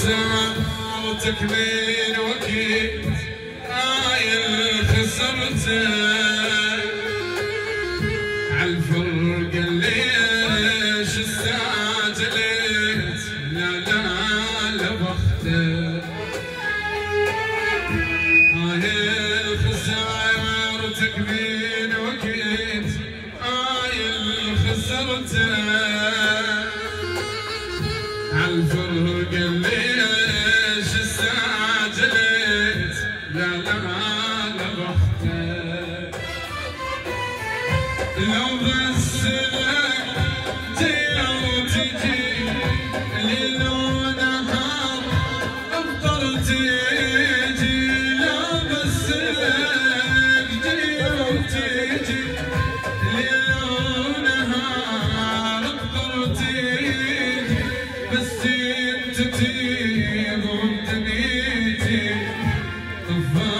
خسرتك من وقت عايل خسرته عالفرق ليش استعجلت لا لا لبخته عايل خسرتك من وقت عايل خسرته عالفرق ليش استعجلت لا لا لبختك لو بس لك تجي ليل ونهار افطر تجي لو بس لك تجي ليل ونهار افطر تجي بس انت تغيب دنيتي طفى